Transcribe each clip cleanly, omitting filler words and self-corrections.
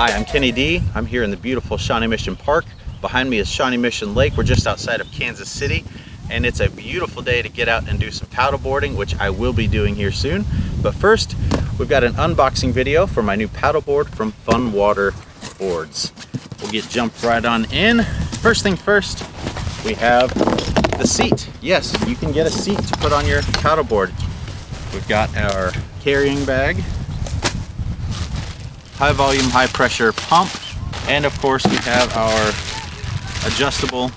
Hi, I'm Kenny D. I'm here in the beautiful Shawnee Mission Park. Behind me is Shawnee Mission Lake. We're just outside of Kansas City, and it's a beautiful day to get out and do some paddle boarding, which I will be doing here soon. But first, we've got an unboxing video for my new paddleboard from Fun Water Boards. We'll get jumped right on in. First thing first, we have the seat. Yes, you can get a seat to put on your paddleboard. We've got our carrying bag, high volume, high pressure pump, and of course we have our adjustable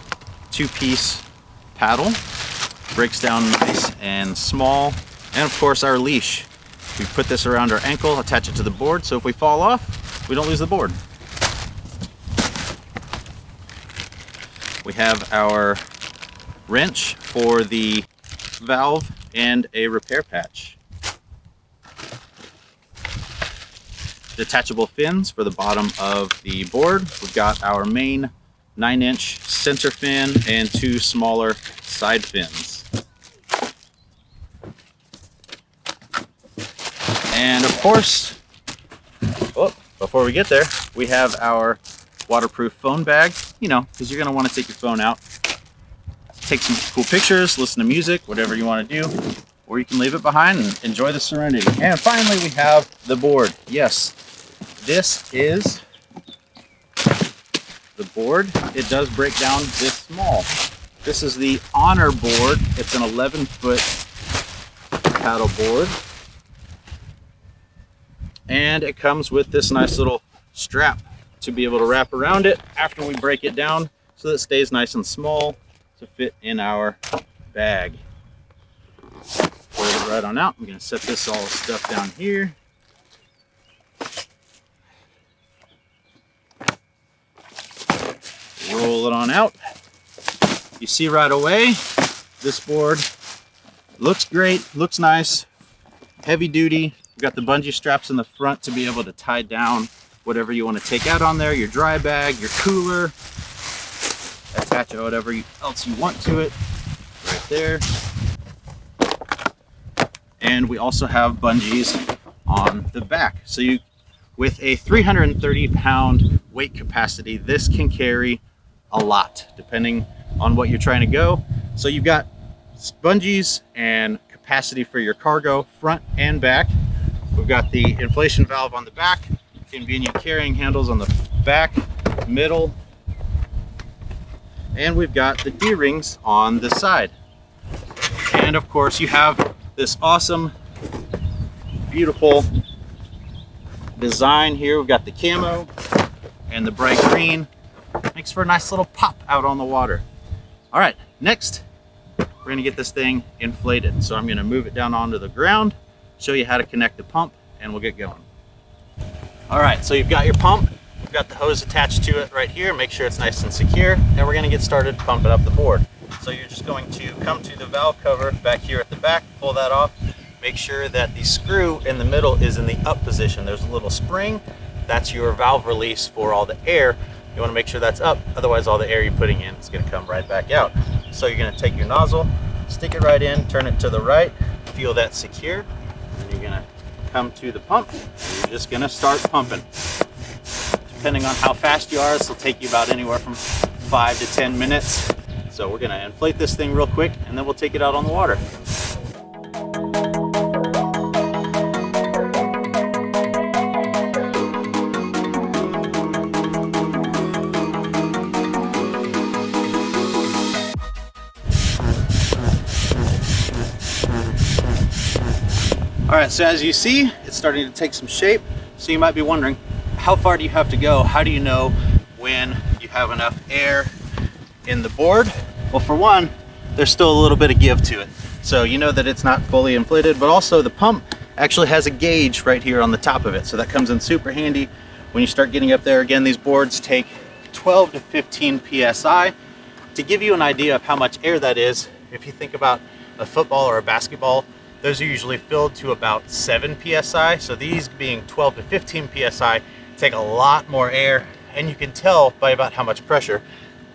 two-piece paddle. Breaks down nice and small. And of course our leash. We put this around our ankle, attach it to the board, so if we fall off, we don't lose the board. We have our wrench for the valve and a repair patch. Detachable fins for the bottom of the board. We've got our main 9-inch center fin and two smaller side fins. And of course, before we get there, we have our waterproof phone bag, you know, because you're going to want to take your phone out, take some cool pictures, listen to music, whatever you want to do, or you can leave it behind and enjoy the serenity. And finally, we have the board. Yes, this is the board. It does break down this small. This is the Honor board. It's an 11-foot paddle board. And it comes with this nice little strap to be able to wrap around it after we break it down so that it stays nice and small to fit in our bag. Fold it right on out. I'm going to set this all stuff down here. Roll it on out. You see right away, this board looks great, looks nice, heavy duty. We've got the bungee straps in the front to be able to tie down whatever you want to take out on there, your dry bag, your cooler, attach whatever else you want to it, right there. And we also have bungees on the back. So with a 330-pound weight capacity, this can carry a lot, depending on what you're trying to go. So you've got bungees and capacity for your cargo, front and back. We've got the inflation valve on the back, convenient carrying handles on the back, middle, and we've got the D-rings on the side. And of course you have this awesome, beautiful design here. We've got the camo and the bright green. Makes for a nice little pop out on the water. All right, next, we're gonna get this thing inflated. So I'm gonna move it down onto the ground, show you how to connect the pump, and we'll get going. All right, so you've got your pump. We've got the hose attached to it right here. Make sure it's nice and secure. And we're gonna get started pumping up the board. So you're just going to come to the valve cover back here at the back, pull that off. Make sure that the screw in the middle is in the up position. There's a little spring. That's your valve release for all the air. You want to make sure that's up, otherwise all the air you're putting in is going to come right back out. So you're going to take your nozzle, stick it right in, turn it to the right, feel that secure, and you're going to come to the pump, and you're just going to start pumping. Depending on how fast you are, this will take you about anywhere from 5 to 10 minutes. So we're going to inflate this thing real quick, and then we'll take it out on the water. All right, so as you see, it's starting to take some shape. So you might be wondering, how far do you have to go? How do you know when you have enough air in the board? Well, for one, there's still a little bit of give to it. So you know that it's not fully inflated, but also the pump actually has a gauge right here on the top of it. So that comes in super handy when you start getting up there. Again, these boards take 12 to 15 PSI. To give you an idea of how much air that is, if you think about a football or a basketball, those are usually filled to about 7 PSI. So these being 12 to 15 PSI take a lot more air, and you can tell by about how much pressure.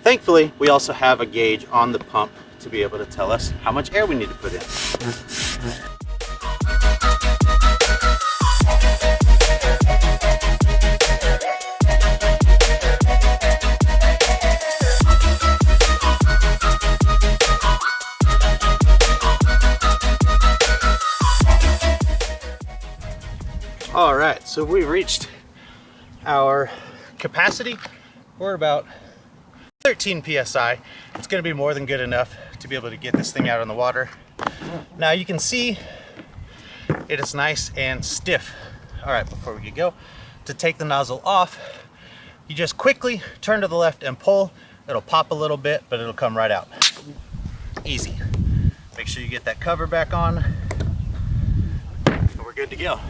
Thankfully, we also have a gauge on the pump to be able to tell us how much air we need to put in. so we've reached our capacity. We're about 13 psi. It's going to be more than good enough to be able to get this thing out on the water. Now you can see it is nice and stiff. All right, before we go, to take the nozzle off, you just quickly turn to the left and pull. It'll pop a little bit, but it'll come right out. Easy. Make sure you get that cover back on, and we're good to go.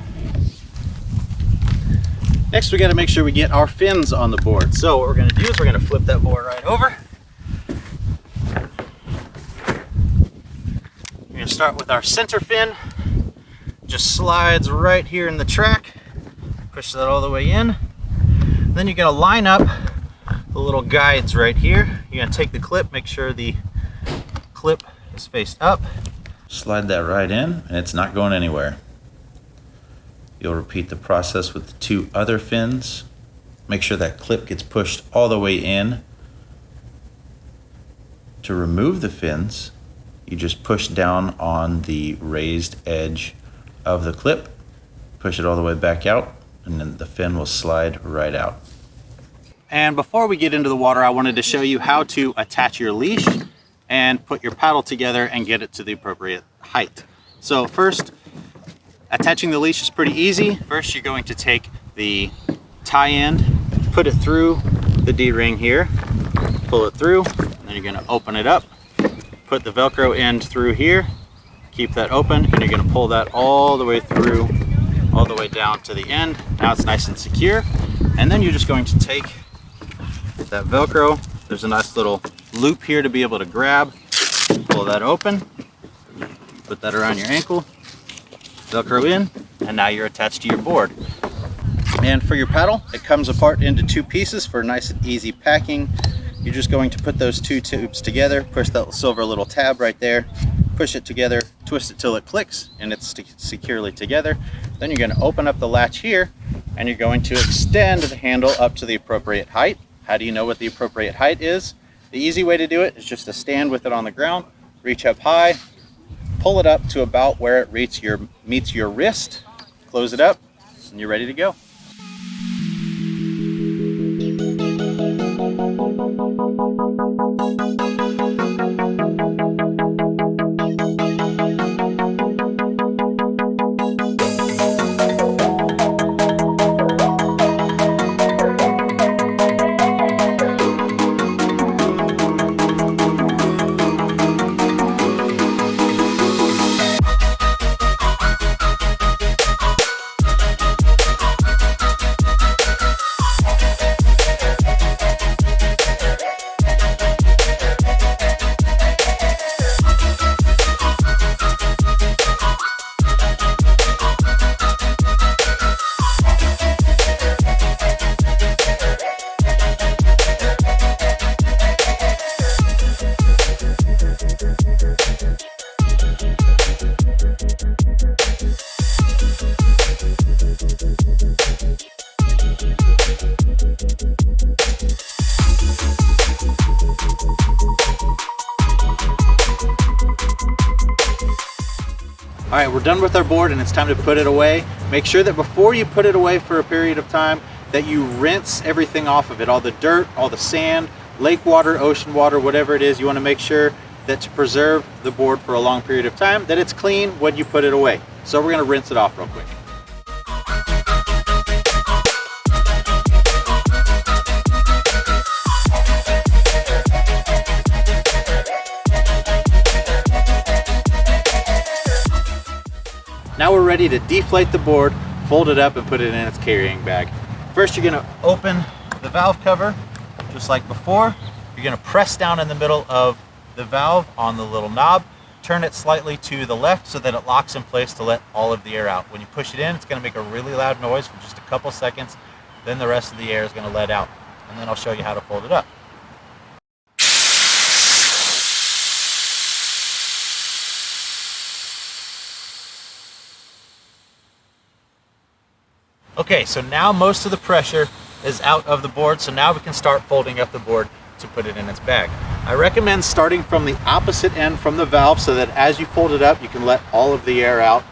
Next, we got to make sure we get our fins on the board. So what we're going to do is we're going to flip that board right over. We're going to start with our center fin. Just slides right here in the track. Push that all the way in. Then you're going to line up the little guides right here. You're going to take the clip, make sure the clip is faced up. Slide that right in, and it's not going anywhere. You'll repeat the process with the two other fins. Make sure that clip gets pushed all the way in. To remove the fins, you just push down on the raised edge of the clip, push it all the way back out, and then the fin will slide right out. And before we get into the water, I wanted to show you how to attach your leash and put your paddle together and get it to the appropriate height. So first, attaching the leash is pretty easy. First, you're going to take the tie end, put it through the D-ring here, pull it through, and then you're gonna open it up, put the Velcro end through here, keep that open, and you're gonna pull that all the way through, all the way down to the end. Now it's nice and secure. And then you're just going to take that Velcro. There's a nice little loop here to be able to grab, pull that open, put that around your ankle, Velcro in, and now you're attached to your board. And for your paddle, it comes apart into two pieces for nice and easy packing. You're just going to put those two tubes together, push that silver little tab right there, push it together, twist it till it clicks, and it's securely together. Then you're going to open up the latch here, and you're going to extend the handle up to the appropriate height. How do you know what the appropriate height is? The easy way to do it is just to stand with it on the ground, reach up high, pull it up to about where it meets your wrist, close it up, and you're ready to go. All right, we're done with our board and it's time to put it away. Make sure that before you put it away for a period of time that you rinse everything off of it, all the dirt, all the sand, lake water, ocean water, whatever it is. You want to make sure that to preserve the board for a long period of time, that it's clean when you put it away. So we're going to rinse it off real quick. Now we're ready to deflate the board, fold it up, and put it in its carrying bag. First, you're gonna open the valve cover, just like before. You're gonna press down in the middle of the valve on the little knob, turn it slightly to the left so that it locks in place to let all of the air out. When you push it in, it's gonna make a really loud noise for just a couple seconds, then the rest of the air is gonna let out. And then I'll show you how to fold it up. Okay, so now most of the pressure is out of the board, so now we can start folding up the board to put it in its bag. I recommend starting from the opposite end from the valve so that as you fold it up, you can let all of the air out.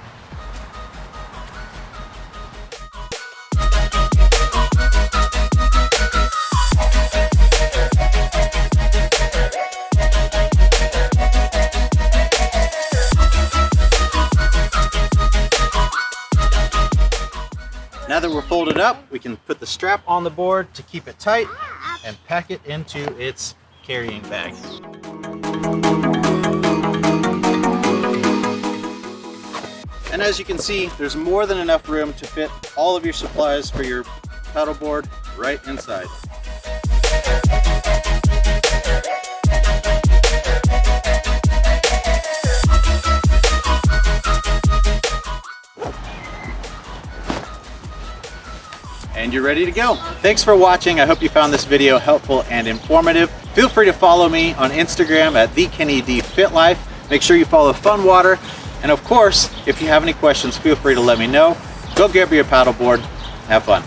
it up, we can put the strap on the board to keep it tight and pack it into its carrying bag. And as you can see, there's more than enough room to fit all of your supplies for your paddleboard right inside. And you're ready to go. Thanks for watching. I hope you found this video helpful and informative. Feel free to follow me on Instagram at @TheKennyDFitLife. Make sure you follow Fun Water. And of course, if you have any questions, feel free to let me know. Go grab your paddleboard. Have fun.